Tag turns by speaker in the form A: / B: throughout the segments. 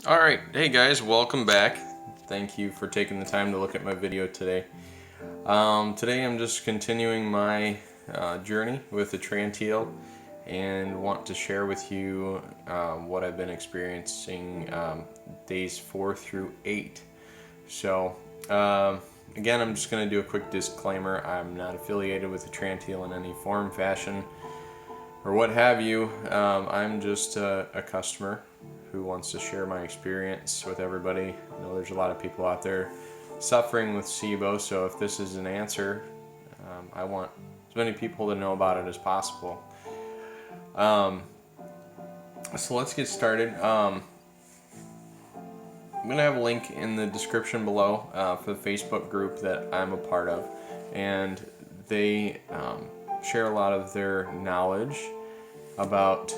A: Alright, hey guys, welcome back. Thank you for taking the time to look at my video today. Today I'm just continuing my journey with Atrantil and want to share with you what I've been experiencing days 4 through 8. So, again, I'm just going to do a quick disclaimer. I'm not affiliated with Atrantil in any form, fashion, or what have you. I'm just a customer who wants to share my experience with everybody. I know there's a lot of people out there suffering with SIBO, so if this is an answer, I want as many people to know about it as possible. So let's get started. I'm going to have a link in the description below for the Facebook group that I'm a part of, and they share a lot of their knowledge about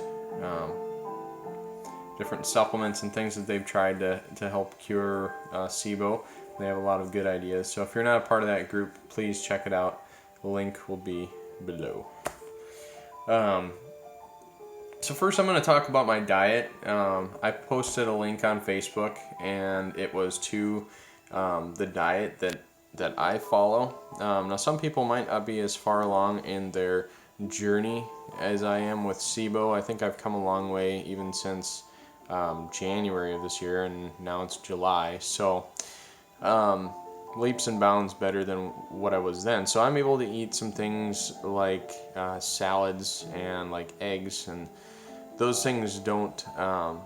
A: different supplements and things that they've tried to help cure SIBO. They have a lot of good ideas. So if you're not a part of that group, please check it out. The link will be below. So first I'm going to talk about my diet. I posted a link on Facebook, and it was to the diet that I follow. Now some people might not be as far along in their journey as I am with SIBO. I think I've come a long way even since January of this year, and now it's July. So leaps and bounds better than what I was then. So I'm able to eat some things like salads and like eggs, and those things don't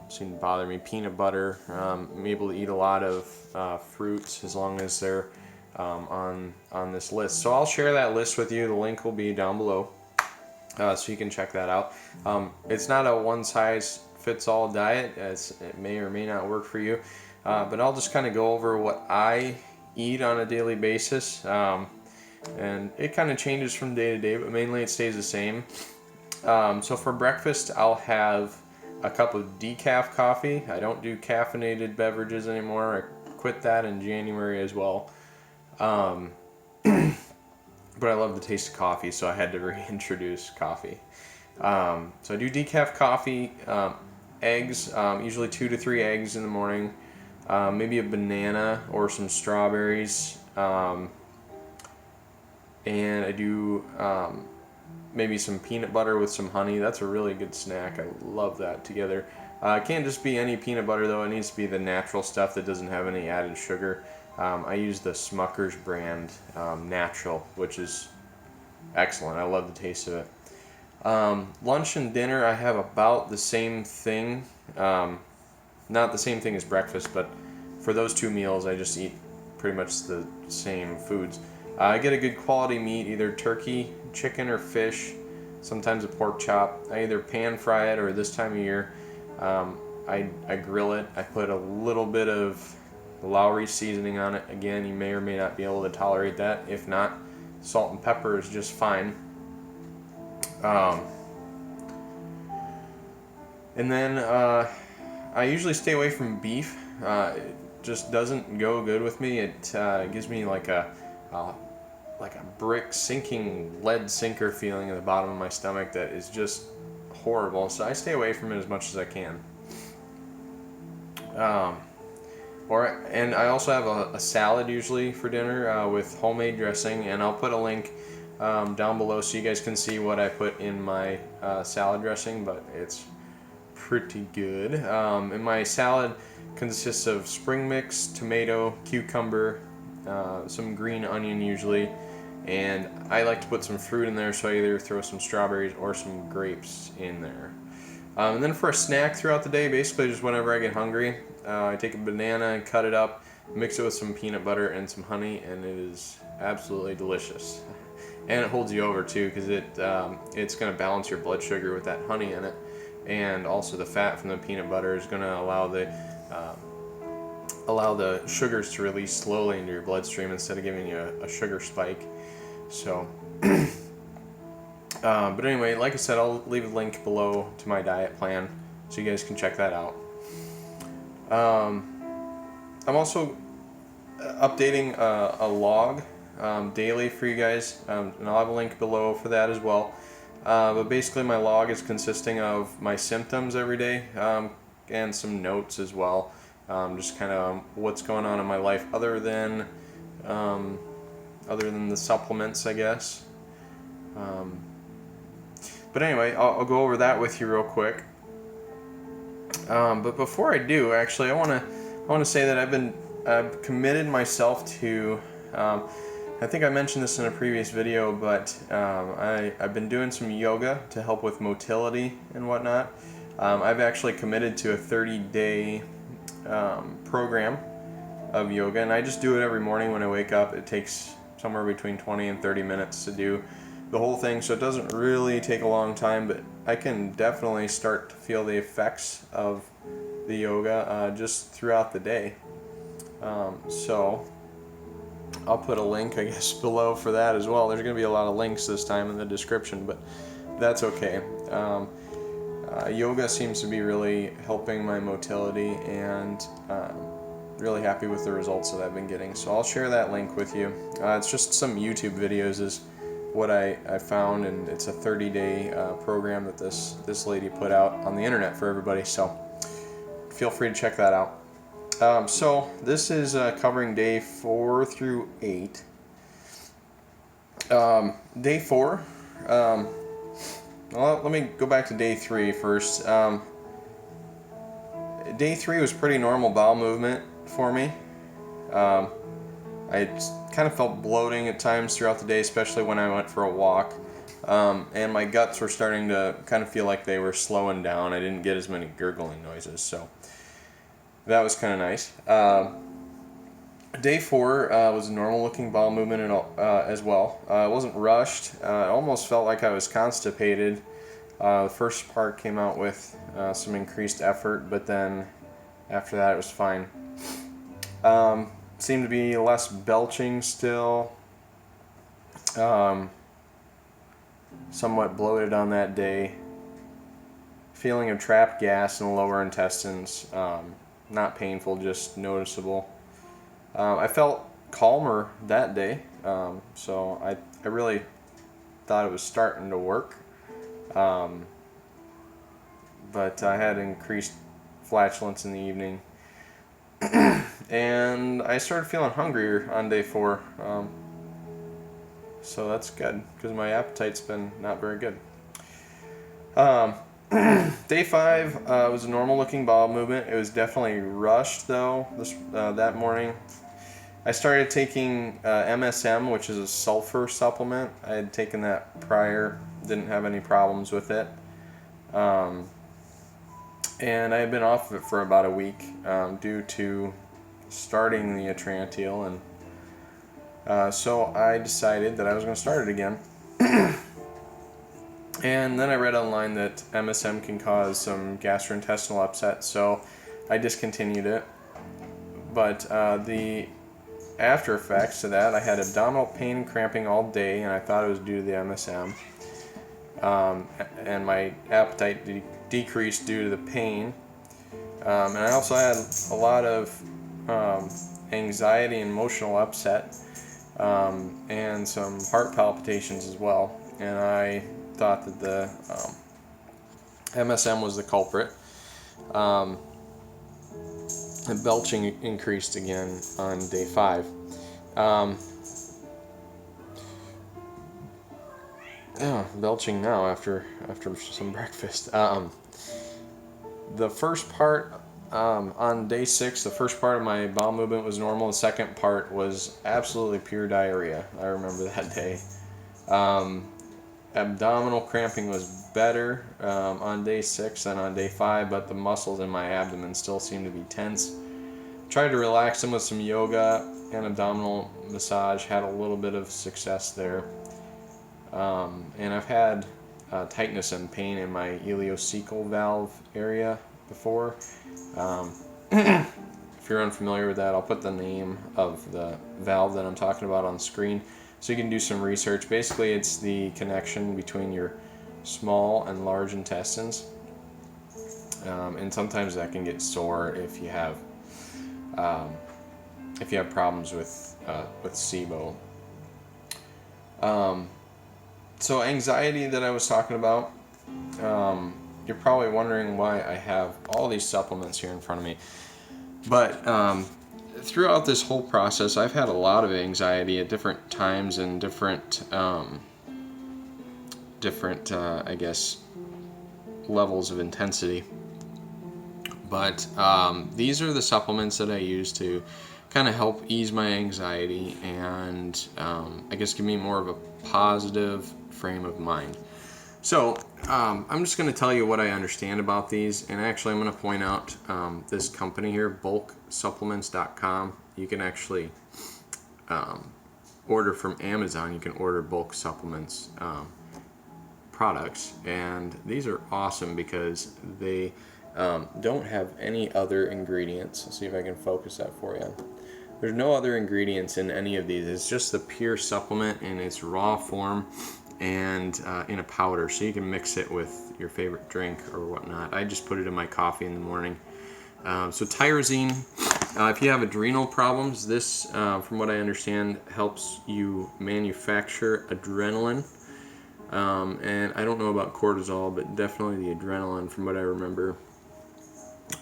A: seem to bother me. Peanut butter. I'm able to eat a lot of fruits as long as they're on this list. So I'll share that list with you. The link will be down below, so you can check that out. It's not a one-size-fits-all diet, as it may or may not work for you, but I'll just kind of go over what I eat on a daily basis, and it kind of changes from day to day, but mainly it stays the same. So for breakfast, I'll have a cup of decaf coffee. I don't do caffeinated beverages anymore. I quit that in January as well. But I love the taste of coffee, so I had to reintroduce coffee. So I do decaf coffee, eggs, usually 2 to 3 eggs in the morning, maybe a banana or some strawberries, and I do maybe some peanut butter with some honey. That's a really good snack. I love that together. It can't just be any peanut butter though. It needs to be the natural stuff that doesn't have any added sugar. I use the Smucker's brand natural, which is excellent. I love the taste of it. Lunch and dinner, I have about the same thing. Not the same thing as breakfast, but for those 2 meals, I just eat pretty much the same foods. I get a good quality meat, either turkey, chicken, or fish, sometimes a pork chop. I either pan fry it, or this time of year, I grill it. I put a little bit of Lowry seasoning on it. Again, you may or may not be able to tolerate that. If not, salt and pepper is just fine. And then I usually stay away from beef. It just doesn't go good with me. It gives me like a brick sinking, lead sinker feeling at the bottom of my stomach that is just horrible. So I stay away from it as much as I can. And I also have a salad usually for dinner with homemade dressing, and I'll put a link down below so you guys can see what I put in my salad dressing, but it's pretty good. And my salad consists of spring mix, tomato, cucumber, some green onion usually, and I like to put some fruit in there, so I either throw some strawberries or some grapes in there. And then for a snack throughout the day, basically just whenever I get hungry, I take a banana and cut it up, mix it with some peanut butter and some honey, and it is absolutely delicious. And it holds you over too, because it's going to balance your blood sugar with that honey in it, and also the fat from the peanut butter is going to allow the sugars to release slowly into your bloodstream instead of giving you a sugar spike. So. But anyway, like I said, I'll leave a link below to my diet plan so you guys can check that out. I'm also updating a log daily for you guys, and I'll have a link below for that as well. But basically my log is consisting of my symptoms every day, and some notes as well. just kind of what's going on in my life other than the supplements, I guess. But anyway, I'll go over that with you real quick. But before I do, actually, I want to say that I've committed myself to. I think I mentioned this in a previous video, but I've been doing some yoga to help with motility and whatnot. I've actually committed to a 30-day program of yoga, and I just do it every morning when I wake up. It takes somewhere between 20 and 30 minutes to do the whole thing, so it doesn't really take a long time, but I can definitely start to feel the effects of the yoga just throughout the day. So I'll put a link, I guess, below for that as well. There's going to be a lot of links this time in the description, but that's okay. Yoga seems to be really helping my motility, and really happy with the results that I've been getting. So I'll share that link with you. It's just some YouTube videos is what I found, and it's a 30-day program that this lady put out on the internet for everybody. So feel free to check that out. So this is covering day 4 through 8. Day 4, well, let me go back to day 3 first. Day 3 was pretty normal bowel movement for me. I kind of felt bloating at times throughout the day, especially when I went for a walk. And my guts were starting to kind of feel like they were slowing down. I didn't get as many gurgling noises, so that was kind of nice. Day 4 was a normal looking bowel movement as well. It wasn't rushed. It almost felt like I was constipated. The first part came out with some increased effort, but then after that it was fine. Seemed to be less belching still. Somewhat bloated on that day. Feeling of trapped gas in the lower intestines. Not painful, just noticeable. I felt calmer that day, so I really thought it was starting to work. But I had increased flatulence in the evening. And I started feeling hungrier on day 4. So that's good, because my appetite's been not very good. Day 5 was a normal looking bowel movement. It was definitely rushed though that morning. I started taking MSM, which is a sulfur supplement. I had taken that prior, didn't have any problems with it. And I had been off of it for about a week due to starting the Atrantil, and so I decided that I was going to start it again. And then I read online that MSM can cause some gastrointestinal upset, so I discontinued it. But the after effects to that, I had abdominal pain and cramping all day, and I thought it was due to the MSM. And my appetite decreased due to the pain. And I also had a lot of anxiety and emotional upset, and some heart palpitations as well. And I thought that the MSM was the culprit. And belching increased again on day 5. Belching now after some breakfast. The first part on day 6, the first part of my bowel movement was normal. The second part was absolutely pure diarrhea. I remember that day. Abdominal cramping was better on day 6 than on day 5, but the muscles in my abdomen still seemed to be tense. Tried to relax them with some yoga and abdominal massage. Had a little bit of success there. And I've had tightness and pain in my ileocecal valve area before. If you're unfamiliar with that, I'll put the name of the valve that I'm talking about on the screen so you can do some research. Basically, it's the connection between your small and large intestines, and sometimes that can get sore if you have problems with SIBO. So anxiety that I was talking about, you're probably wondering why I have all these supplements here in front of me. But throughout this whole process, I've had a lot of anxiety at different times and different I guess, levels of intensity. But these are the supplements that I use to kind of help ease my anxiety and I guess give me more of a positive frame of mind. So I'm just going to tell you what I understand about these, and actually I'm going to point out this company here, bulksupplements.com. You can actually order from Amazon. You can order bulk supplements products, and these are awesome because they don't have any other ingredients. Let's see if I can focus that for you. There's no other ingredients in any of these. It's just the pure supplement in its raw form and in a powder, so you can mix it with your favorite drink or whatnot. I just put it in my coffee in the morning. So tyrosine, if you have adrenal problems, this, from what I understand, helps you manufacture adrenaline. And I don't know about cortisol, but definitely the adrenaline from what I remember.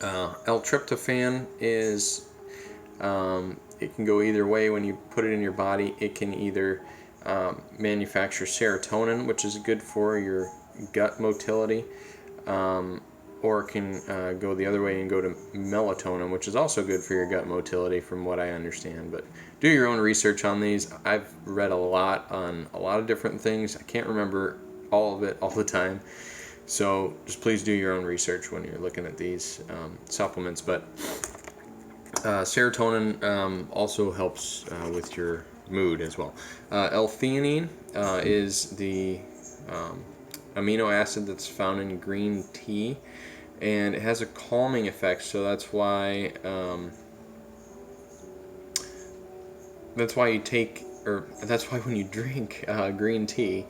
A: L-tryptophan is, it can go either way. When you put it in your body, it can either manufacture serotonin, which is good for your gut motility, or it can go the other way and go to melatonin, which is also good for your gut motility from what I understand. But do your own research on these. I've read a lot on a lot of different things. I can't remember all of it all the time. So just please do your own research when you're looking at these supplements. But serotonin also helps with your mood as well. L-theanine is the amino acid that's found in green tea, and it has a calming effect. So that's why you take, or that's why when you drink green tea,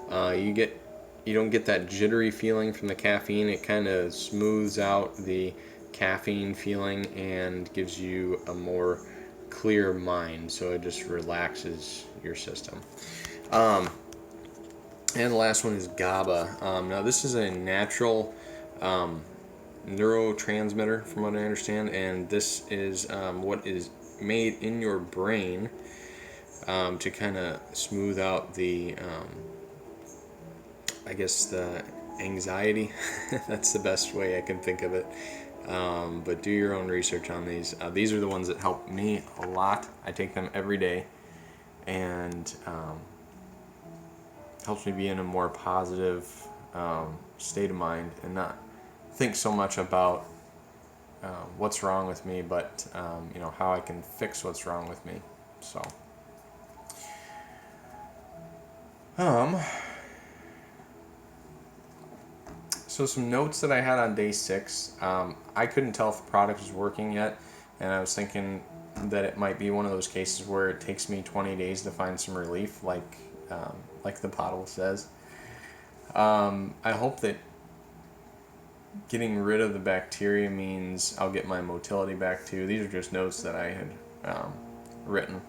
A: you don't get that jittery feeling from the caffeine. It kind of smooths out the caffeine feeling and gives you a more clear mind, so it just relaxes your system. And the last one is Gaba. Now this is a natural neurotransmitter from what I understand, and this is what is made in your brain to kind of smooth out the I guess the anxiety. That's the best way I can think of it. But do your own research on these. These are the ones that help me a lot. I take them every day, and helps me be in a more positive state of mind and not think so much about what's wrong with me, but how I can fix what's wrong with me. So some notes that I had on day 6. I couldn't tell if the product was working yet, and I was thinking that it might be one of those cases where it takes me 20 days to find some relief, like the bottle says. I hope that getting rid of the bacteria means I'll get my motility back too. These are just notes that I had written.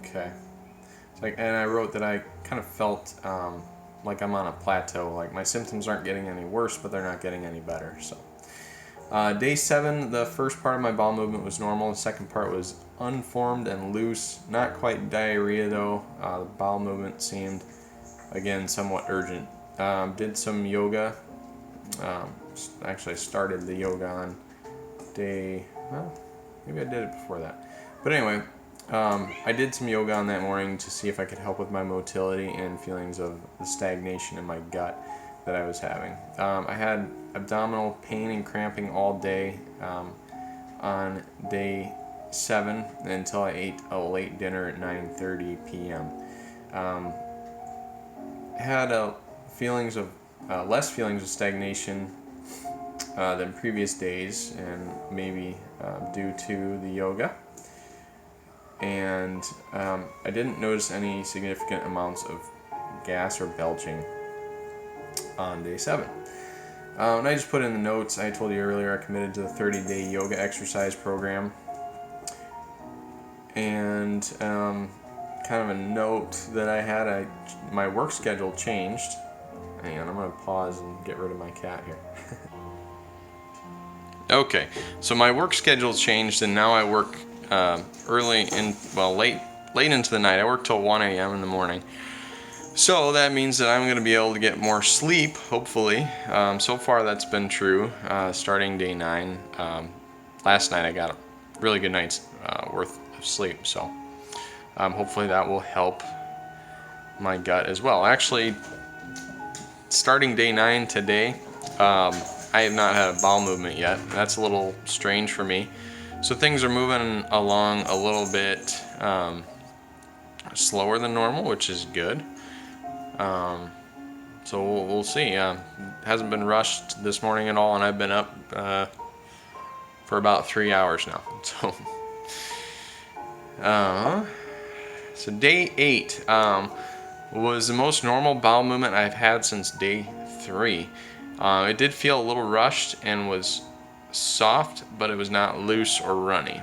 A: Okay. And I wrote that I kind of felt like I'm on a plateau. Like my symptoms aren't getting any worse, but they're not getting any better. So, day 7, the first part of my bowel movement was normal. The second part was unformed and loose. Not quite diarrhea though. The bowel movement seemed, again, somewhat urgent. Did some yoga. Actually, I started the yoga on maybe I did it before that. But anyway. I did some yoga on that morning to see if I could help with my motility and feelings of the stagnation in my gut that I was having. I had abdominal pain and cramping all day on day 7 until I ate a late dinner at 9:30 p.m. Had less feelings of stagnation than previous days, and maybe due to the yoga. And I didn't notice any significant amounts of gas or belching on day 7. And I just put in the notes, I told you earlier, I committed to the 30-day yoga exercise program. And kind of a note that I had, my work schedule changed. Hang on, I'm going to pause and get rid of my cat here. Okay, so my work schedule changed, and now I work late into the night. I work till 1 a.m. in the morning. So that means that I'm going to be able to get more sleep, hopefully. So far, that's been true. Starting day 9, last night I got a really good night's worth of sleep. So hopefully that will help my gut as well. Actually, starting day 9 today, I have not had a bowel movement yet. That's a little strange for me. So things are moving along a little bit slower than normal, which is good. So we'll see. Hasn't been rushed this morning at all, and I've been up for about 3 hours now. So day 8 was the most normal bowel movement I've had since day 3. It did feel a little rushed and was soft, but it was not loose or runny.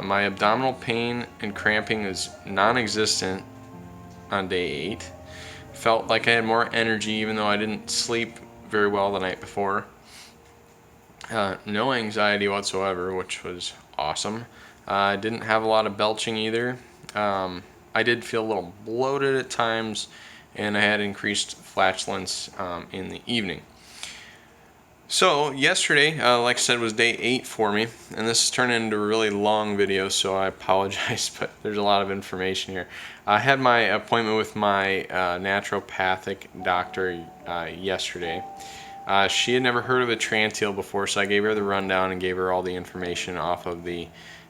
A: My abdominal pain and cramping is non-existent on day 8. Felt like I had more energy even though I didn't sleep very well the night before. No anxiety whatsoever, which was awesome. I didn't have a lot of belching either. I did feel a little bloated at times, and I had increased flatulence in the evening. So yesterday, like I said, was day 8 for me, and this has turned into a really long video, so I apologize, but there's a lot of information here. I had my appointment with my naturopathic doctor yesterday. She had never heard of Atrantil before, so I gave her the rundown and gave her all the information off of the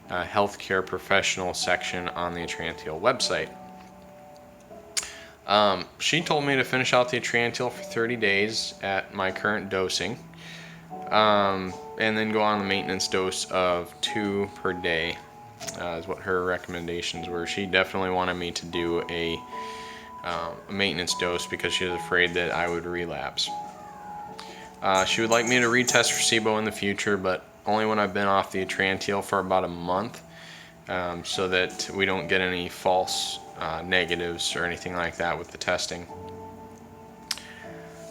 A: healthcare professional section on the Atrantil website. She told me to finish out the Atrantil for 30 days at my current dosing. And then go on the maintenance dose of 2 per day is what her recommendations were. She definitely wanted me to do a maintenance dose because she was afraid that I would relapse. She would like me to retest for SIBO in the future, but only when I've been off the Atrantil for about a month, so that we don't get any false negatives or anything like that with the testing.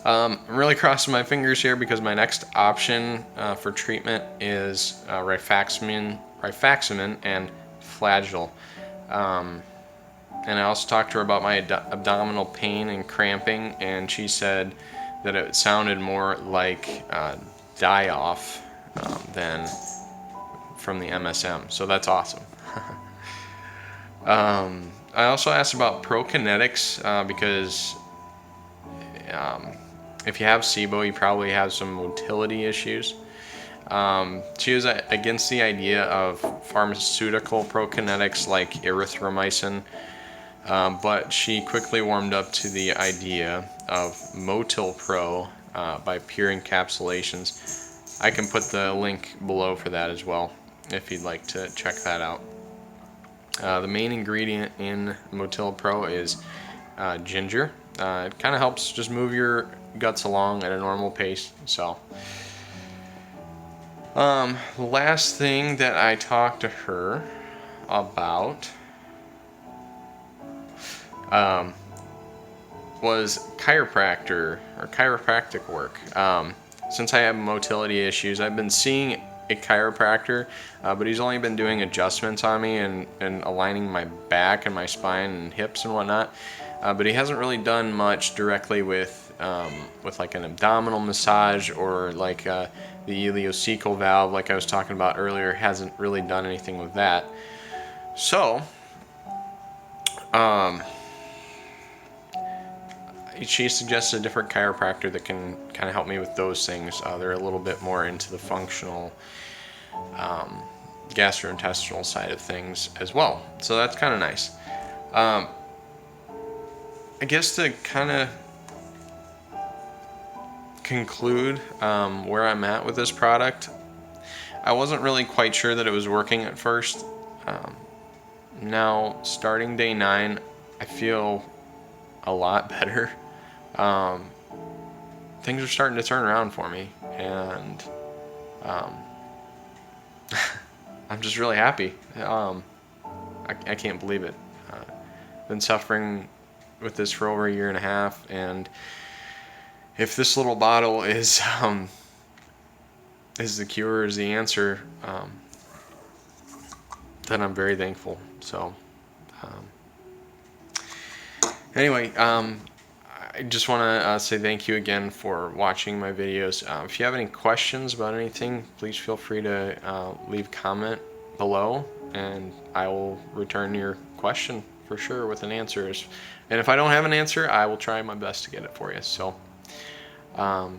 A: I'm really crossing my fingers here because my next option for treatment is rifaximin and Flagyl. And I also talked to her about my abdominal pain and cramping, and she said that it sounded more like die-off than from the MSM. So that's awesome. I also asked about prokinetics because if you have SIBO, you probably have some motility issues. She was against the idea of pharmaceutical prokinetics like erythromycin, but she quickly warmed up to the idea of MotilPro by Pure Encapsulations. I can put the link below for that as well if you'd like to check that out. The main ingredient in MotilPro is ginger. It kind of helps just move your guts along at a normal pace. So, last thing that I talked to her about was chiropractic work. Since I have motility issues, I've been seeing a chiropractor, but he's only been doing adjustments on me and aligning my back and my spine and hips and whatnot. But he hasn't really done much directly with like an abdominal massage or like the ileocecal valve, like I was talking about earlier. Hasn't really done anything with that. So, she suggested a different chiropractor that can kind of help me with those things. They're a little bit more into the functional gastrointestinal side of things as well. So that's kind of nice. I guess to kind of conclude where I'm at with this product, I wasn't really quite sure that it was working at first. Now, starting day 9, I feel a lot better. Things are starting to turn around for me, and I'm just really happy. I can't believe it. Been suffering with this for over a year and a half, and if this little bottle is is the cure, is the answer, then I'm very thankful. So anyway, I just want to say thank you again for watching my videos. If you have any questions about anything, please feel free to leave a comment below, and I will return your question for sure with an answer. And if I don't have an answer, I will try my best to get it for you. So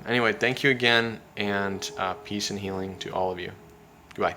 A: anyway, thank you again, and peace and healing to all of you. Goodbye.